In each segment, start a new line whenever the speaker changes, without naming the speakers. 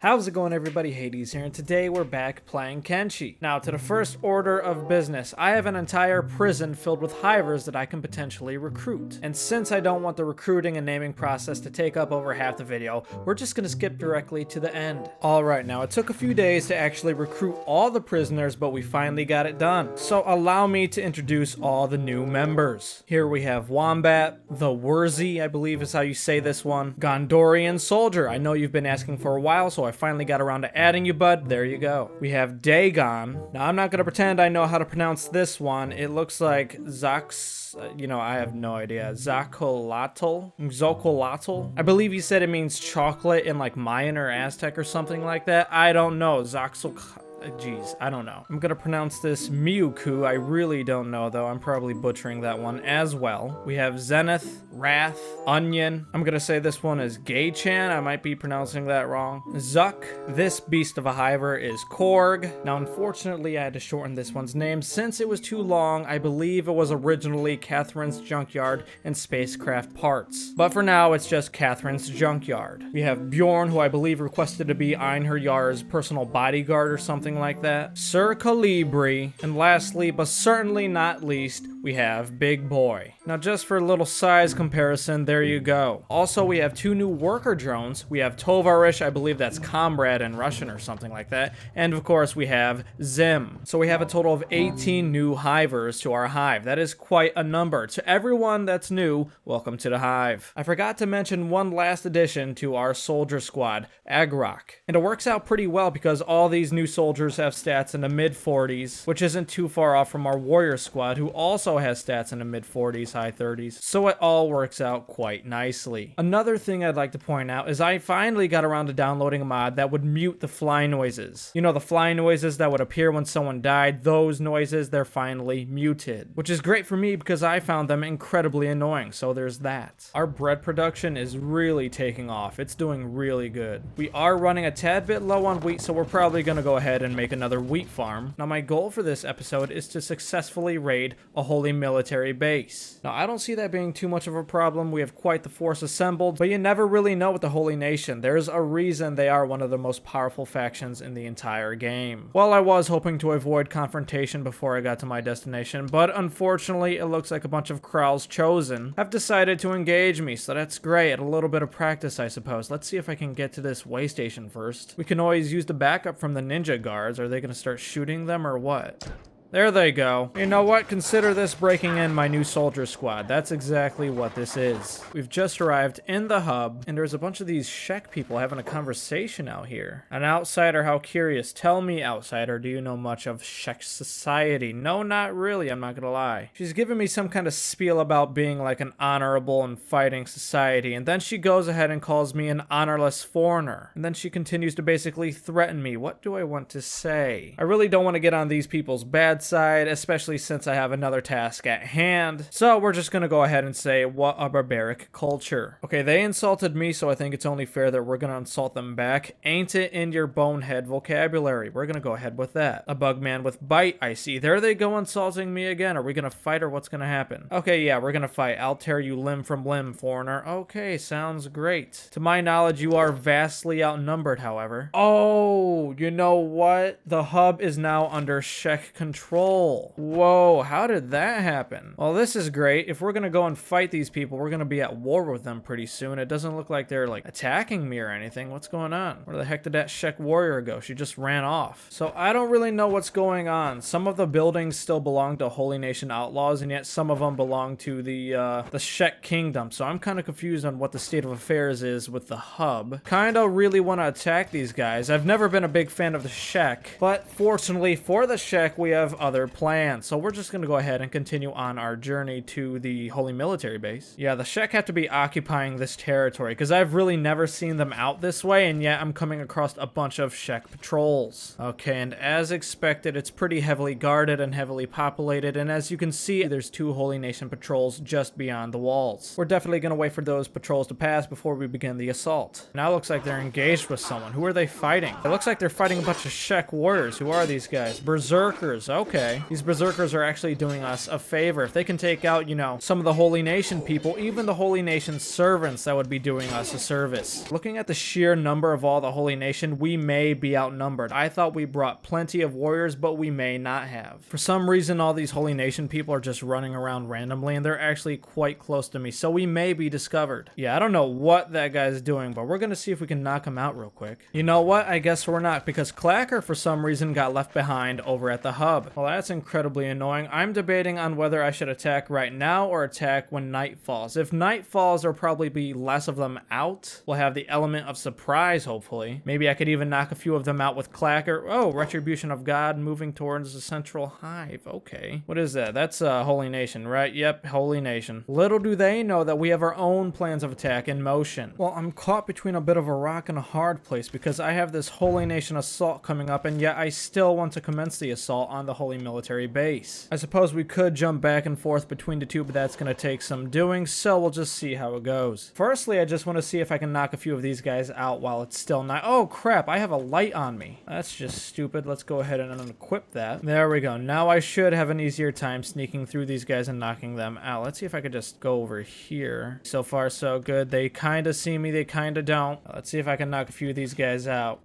How's it going, everybody? Hades here, and today we're back playing Kenshi. Now, to the first order of business, I have an entire prison filled with Hivers that I can potentially recruit. And since I don't want the recruiting and naming process to take up over half the video, we're just gonna skip directly to the end. Alright, now it took a few days to actually recruit all the prisoners, but we finally got it done. So allow me to introduce all the new members. Here we have Wombat, the Wurzi, I believe is how you say this one, Gondorian Soldier. I know you've been asking for a while, so I finally got around to adding you, bud. There you go. We have Dagon. Now, I'm not going to pretend I know how to pronounce this one. It looks like Zax... I have no idea. Zocolatl? I believe he said it means chocolate in like Mayan or Aztec or something like that. I don't know. Jeez, I don't know. I'm gonna pronounce this Miyuku. I really don't know, though. I'm probably butchering that one as well. We have Zenith, Wrath, Onion. I'm gonna say this one is Gay-chan. I might be pronouncing that wrong. Zuck. This beast of a Hiver is Korg. Now, unfortunately, I had to shorten this one's name since it was too long. I believe it was originally Catherine's Junkyard and Spacecraft Parts. But for now, it's just Catherine's Junkyard. We have Bjorn, who I believe requested to be Einherjar's personal bodyguard or something like that. Sir Calibri. And lastly, but certainly not least, we have Big Boy. Now, just for a little size comparison, there you go. Also, we have two new worker drones. We have Tovarish, I believe that's comrade in Russian or something like that. And of course, we have Zim. So we have a total of 18 new Hivers to our hive. That is quite a number. To everyone that's new, welcome to the hive. I forgot to mention one last addition to our soldier squad, Agrok. And it works out pretty well because all these new soldiers have stats in the mid-40s, which isn't too far off from our warrior squad, who also has stats in the mid-40s, high 30s. So it all works out quite nicely. Another thing I'd like to point out is I finally got around to downloading a mod that would mute the fly noises. You know, the fly noises that would appear when someone died, those noises, they're finally muted. Which is great for me because I found them incredibly annoying, so there's that. Our bread production is really taking off. It's doing really good. We are running a tad bit low on wheat, so we're probably gonna go ahead and make another wheat farm. Now, my goal for this episode is to successfully raid a holy military base. Now, I don't see that being too much of a problem. We have quite the force assembled, but you never really know with the Holy Nation. There's a reason they are one of the most powerful factions in the entire game. Well, I was hoping to avoid confrontation before I got to my destination, but unfortunately, it looks like a bunch of Kral's Chosen have decided to engage me, so that's great. A little bit of practice, I suppose. Let's see if I can get to this way station first. We can always use the backup from the ninja guards. Are they going to start shooting them or what? There they go. You know what? Consider this breaking in my new soldier squad. That's exactly what this is. We've just arrived in the hub, and there's a bunch of these Shek people having a conversation out here. An outsider, how curious. Tell me, outsider, do you know much of Shek society? No, not really, I'm not gonna lie. She's giving me some kind of spiel about being like an honorable and fighting society, and then she goes ahead and calls me an honorless foreigner. And then she continues to basically threaten me. What do I want to say? I really don't want to get on these people's bad side, especially since I have another task at hand. So we're just gonna go ahead and say, what a barbaric culture. Okay, they insulted me, so I think it's only fair that we're gonna insult them back. Ain't it in your bonehead vocabulary? We're gonna go ahead with that. A bug man with bite, I see. There they go insulting me again. Are we gonna fight or what's gonna happen? Okay, yeah, we're gonna fight. I'll tear you limb from limb, foreigner. Okay, sounds great. To my knowledge, you are vastly outnumbered, however. Oh, you know what? The hub is now under Shek control. Whoa, how did that happen? Well, this is great. If we're gonna go and fight these people, we're gonna be at war with them pretty soon. It doesn't look like they're like attacking me or anything. What's going on? Where the heck did that Shek warrior go? She just ran off. So I don't really know what's going on. Some of the buildings still belong to Holy Nation outlaws, and yet some of them belong to the Shek kingdom. So I'm kind of confused on what the state of affairs is with the hub. Kinda really want to attack these guys. I've never been a big fan of the Shek, but fortunately for the Shek, we have other plans. So we're just gonna go ahead and continue on our journey to the holy military base. Yeah, the Shek have to be occupying this territory because I've really never seen them out this way, and yet I'm coming across a bunch of Shek patrols. Okay, and as expected, it's pretty heavily guarded and heavily populated, and as you can see, there's two Holy Nation patrols just beyond the walls. We're definitely gonna wait for those patrols to pass before we begin the assault. Now it looks like they're engaged with someone. Who are they fighting? It looks like they're fighting a bunch of Shek warriors. Who are these guys? Berserkers. Okay. okay. These berserkers are actually doing us a favor. If they can take out, you know, some of the Holy Nation people, even the Holy Nation servants, that would be doing us a service. Looking at the sheer number of all the Holy Nation, we may be outnumbered. I thought we brought plenty of warriors, but we may not have. For some reason, all these Holy Nation people are just running around randomly, and they're actually quite close to me, so we may be discovered. Yeah, I don't know what that guy's doing, but we're gonna see if we can knock him out real quick. You know what? I guess we're not, because Clacker, for some reason, got left behind over at the hub. Well, that's incredibly annoying. I'm debating on whether I should attack right now or attack when night falls. If night falls, there'll probably be less of them out. We'll have the element of surprise, hopefully. Maybe I could even knock a few of them out with Clacker. Oh, Retribution of God moving towards the central hive. Okay. What is that? That's Holy Nation, right? Yep, Holy Nation. Little do they know that we have our own plans of attack in motion. Well, I'm caught between a bit of a rock and a hard place because I have this Holy Nation assault coming up, and yet I still want to commence the assault on the Holy Military Base. I suppose we could jump back and forth between the two, but that's going to take some doing, so we'll just see how it goes. Firstly, I just want to see if I can knock a few of these guys out while it's still not. Oh, crap, I have a light on me. That's just stupid. Let's go ahead and unequip that. There we go. Now I should have an easier time sneaking through these guys and knocking them out. Let's see if I could just go over here. So far, so good. They kind of see me. They kind of don't. Let's see if I can knock a few of these guys out.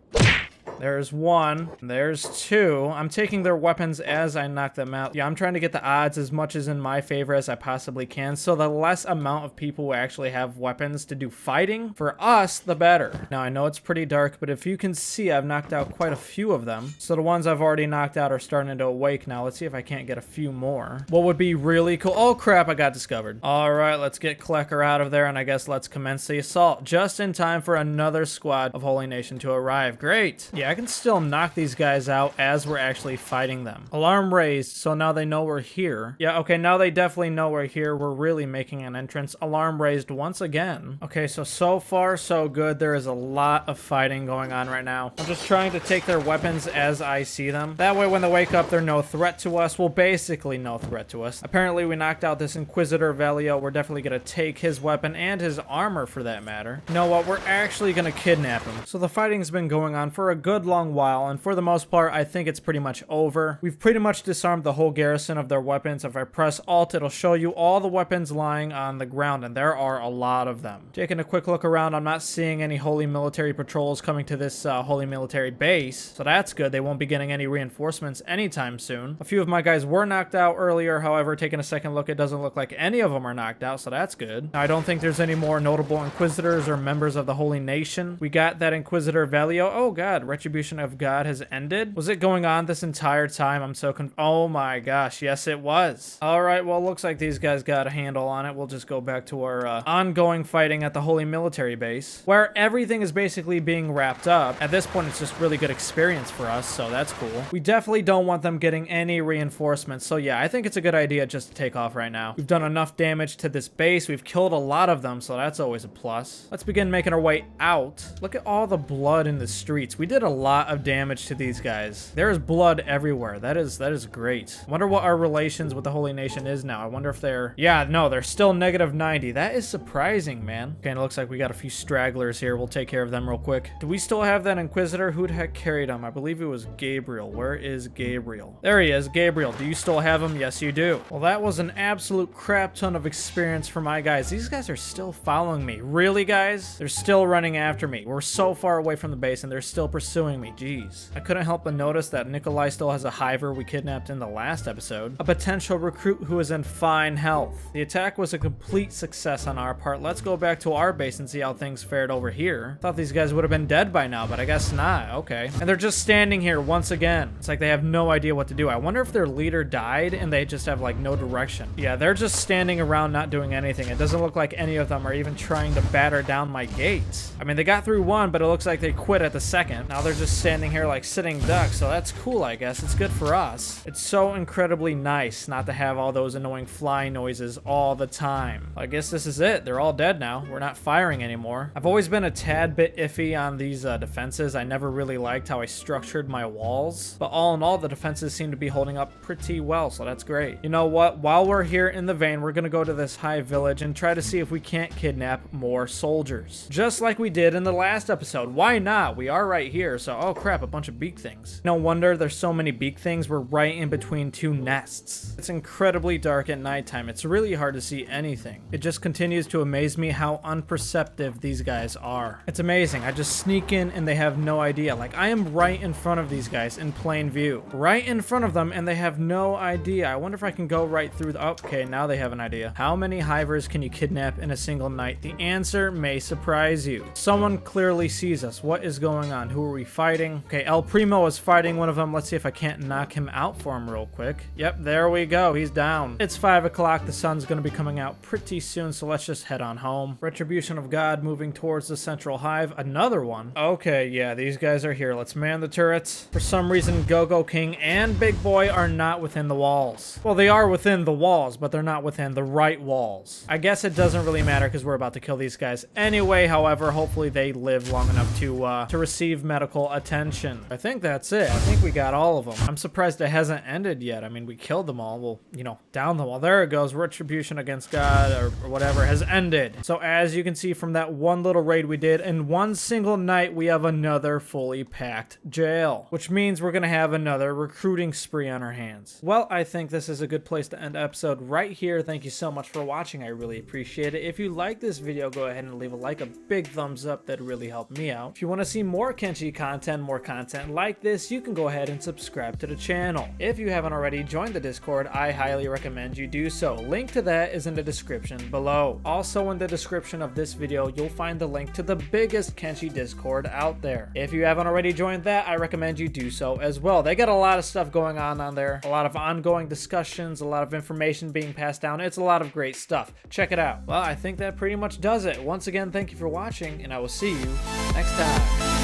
There's one. There's two. I'm taking their weapons as I knock them out. Yeah, I'm trying to get the odds as much as in my favor as I possibly can, so the less amount of people who actually have weapons to do fighting, for us, the better. Now, I know it's pretty dark, but if you can see, I've knocked out quite a few of them. So the ones I've already knocked out are starting to awake now. Let's see if I can't get a few more. What would be really cool? Oh, crap, I got discovered. All right, let's get Klecker out of there, and I guess let's commence the assault. Just in time for another squad of Holy Nation to arrive. Great. Yeah, I can still knock these guys out as we're actually fighting them. Alarm raised, so now they know we're here. Yeah, okay, now they definitely know we're here. We're really making an entrance. Alarm raised once again. Okay, so far, so good. There is a lot of fighting going on right now. I'm just trying to take their weapons as I see them. That way, when they wake up, they're no threat to us. Well, basically no threat to us. Apparently, we knocked out this Inquisitor Velio. We're definitely going to take his weapon and his armor, for that matter. You know what? We're actually going to kidnap him. So the fighting's been going on for a good long while, and for the most part, I think it's pretty much over. We've pretty much disarmed the whole garrison of their weapons. If I press Alt, it'll show you all the weapons lying on the ground, and there are a lot of them. Taking a quick look around, I'm not seeing any Holy Military Patrols coming to this Holy Military Base, so that's good. They won't be getting any reinforcements anytime soon. A few of my guys were knocked out earlier, however, taking a second look, it doesn't look like any of them are knocked out, so that's good. Now, I don't think there's any more notable Inquisitors or members of the Holy Nation. We got that Inquisitor Velio. Oh god, Retribution of God has ended. Was it going on this entire time? I'm so oh my gosh, yes it was. Alright, well, looks like these guys got a handle on it. We'll just go back to our ongoing fighting at the Holy Military Base, where everything is basically being wrapped up. At this point, it's just really good experience for us, so that's cool. We definitely don't want them getting any reinforcements, so yeah, I think it's a good idea just to take off right now. We've done enough damage to this base. We've killed a lot of them, so that's always a plus. Let's begin making our way out. Look at all the blood in the streets. We did a lot of damage to these guys. There is blood everywhere. That is great. I wonder what our relations with the Holy Nation is now. I wonder if they're... Yeah, no, they're still -90. That is surprising, man. Okay, and it looks like we got a few stragglers here. We'll take care of them real quick. Do we still have that Inquisitor? Who the heck carried him? I believe it was Gabriel. Where is Gabriel? There he is. Gabriel, do you still have him? Yes, you do. Well, that was an absolute crap ton of experience for my guys. These guys are still following me. Really, guys? They're still running after me. We're so far away from the base, and they're still pursuing me. Jeez. I couldn't help but notice that Nikolai still has a Hiver we kidnapped in the last episode. A potential recruit who is in fine health. The attack was a complete success on our part. Let's go back to our base and see how things fared over here. Thought these guys would have been dead by now, but I guess not. Okay. And they're just standing here once again. It's like they have no idea what to do. I wonder if their leader died and they just have like no direction. Yeah, they're just standing around not doing anything. It doesn't look like any of them are even trying to batter down my gates. I mean, they got through one, but it looks like they quit at the second. Now they're just standing here like sitting ducks, so that's cool, I guess. It's good for us. It's so incredibly nice not to have all those annoying fly noises all the time. I guess this is it. They're all dead now. We're not firing anymore. I've always been a tad bit iffy on these defenses. I never really liked how I structured my walls, but all in all, the defenses seem to be holding up pretty well, so that's great. You know what? While we're here in the vein, we're gonna go to this high village and try to see if we can't kidnap more soldiers. Just like we did in the last episode. Why not? We are right here, so. Oh crap, a bunch of beak things. No wonder there's so many beak things. We're right in between two nests. It's incredibly dark at nighttime. It's really hard to see anything. It just continues to amaze me how unperceptive these guys are. It's amazing. I just sneak in and they have no idea. Like, I am right in front of these guys in plain view. Right in front of them, and they have no idea. I wonder if I can go right through the... Okay, now they have an idea. How many Hivers can you kidnap in a single night? The answer may surprise you. Someone clearly sees us. What is going on? Who are we fighting? Okay, El Primo is fighting one of them. Let's see if I can't knock him out for him real quick. Yep, there we go. He's down. It's 5 o'clock. The sun's gonna be coming out pretty soon, so let's just head on home. Retribution of God moving towards the central hive. Another one. Okay, yeah, these guys are here. Let's man the turrets. For some reason, Go-Go King and Big Boy are not within the walls. Well, they are within the walls, but they're not within the right walls. I guess it doesn't really matter because we're about to kill these guys anyway. However, hopefully they live long enough to receive medical attention. I think that's it. I think we got all of them. I'm surprised it hasn't ended yet. I mean, we killed them all. Well, you know, down them all. There it goes. Retribution against God or whatever has ended. So as you can see from that one little raid we did, in one single night, we have another fully packed jail, which means we're going to have another recruiting spree on our hands. Well, I think this is a good place to end the episode right here. Thank you so much for watching. I really appreciate it. If you like this video, go ahead and leave a like, a big thumbs up. That'd really help me out. If you want to see more Kenshi content, more content like this, you can go ahead and subscribe to the channel. If you haven't already joined the Discord, I highly recommend you do so. Link to that is in the description below. Also in the description of this video, you'll find the link to the biggest Kenshi Discord out there. If you haven't already joined that, I recommend you do so as well. They got a lot of stuff going on there, a lot of ongoing discussions, a lot of information being passed down. It's a lot of great stuff. Check it out. Well, I think that pretty much does it. Once again, thank you for watching, and I will see you next time.